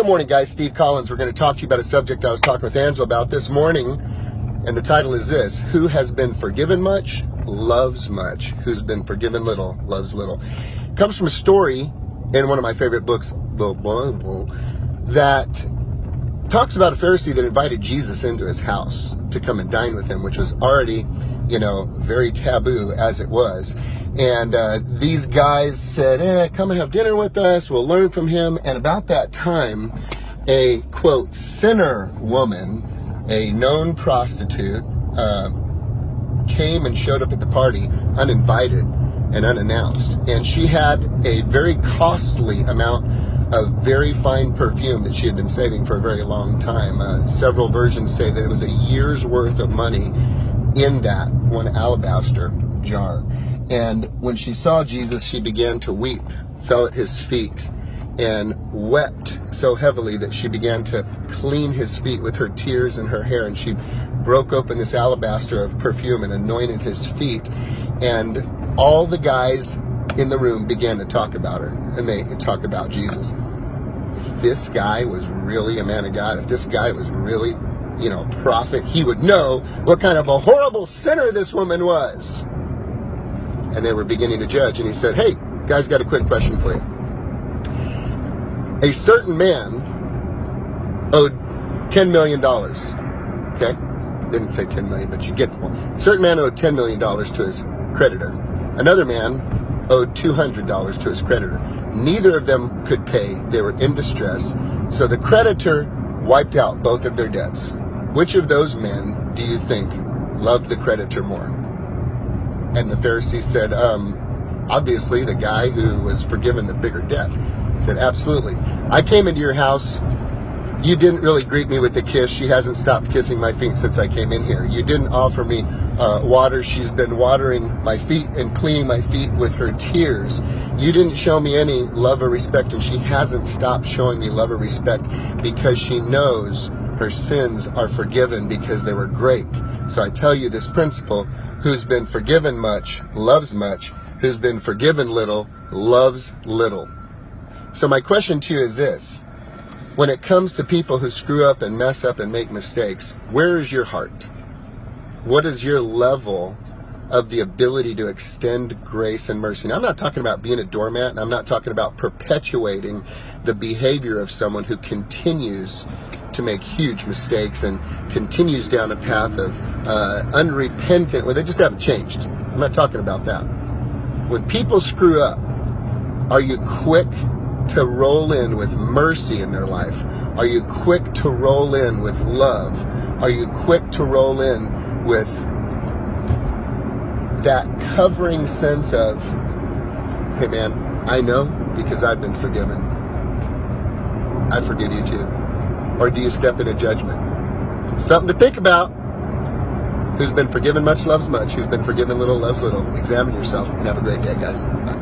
Good morning, guys. Steve Collins. We're going to talk to you about a subject I was talking with Angela about this morning, and the title is this: Who has been forgiven much loves much. Who's been forgiven little loves little. It comes from a story in one of my favorite books, the Bible, that talks about a Pharisee that invited Jesus into his house to come and dine with him, which was already, very taboo as it was. And these guys said, come and have dinner with us. We'll learn from him. And about that time, a, quote, sinner woman, a known prostitute, came and showed up at the party uninvited and unannounced. And she had a very costly amount of very fine perfume that she had been saving for a very long time. Several versions say that it was a year's worth of money in that one alabaster jar. And when she saw Jesus, she began to weep, fell at his feet, and wept so heavily that she began to clean his feet with her tears and her hair. And she broke open this alabaster of perfume and anointed his feet. And all the guys in the room began to talk about her, and they talk about Jesus. If this guy was really a man of God, if this guy was really, a prophet, he would know what kind of a horrible sinner this woman was. And they were beginning to judge. And he said, hey, guys, got a quick question for you. A certain man owed $10 million. Okay? Didn't say 10 million, but you get the point. A certain man owed $10 million to his creditor. Another man owed $200 to his creditor. Neither of them could pay. They were in distress. So the creditor wiped out both of their debts. Which of those men do you think loved the creditor more? And the Pharisee said, obviously the guy who was forgiven the bigger debt. He said, absolutely. I came into your house. You didn't really greet me with a kiss. She hasn't stopped kissing my feet since I came in here. You didn't offer me water. She's been watering my feet and cleaning my feet with her tears. You didn't show me any love or respect, and she hasn't stopped showing me love or respect because she knows her sins are forgiven because they were great. So I tell you this principle: who's been forgiven much loves much. Who's been forgiven little loves little. So my question to you is this: when it comes to people who screw up and mess up and make mistakes, where is your heart? What is your level of the ability to extend grace and mercy? Now, I'm not talking about being a doormat, and I'm not talking about perpetuating the behavior of someone who continues to make huge mistakes and continues down a path of unrepentant, where they just haven't changed. I'm not talking about that. When people screw up, are you quick to roll in with mercy in their life? Are you quick to roll in with love? Are you quick to roll in with that covering sense of, hey man, I know because I've been forgiven, I forgive you too? Or do you step into judgment? Something to think about. Who's been forgiven much loves much. Who's been forgiven little loves little. Examine yourself and have a great day, guys. Bye.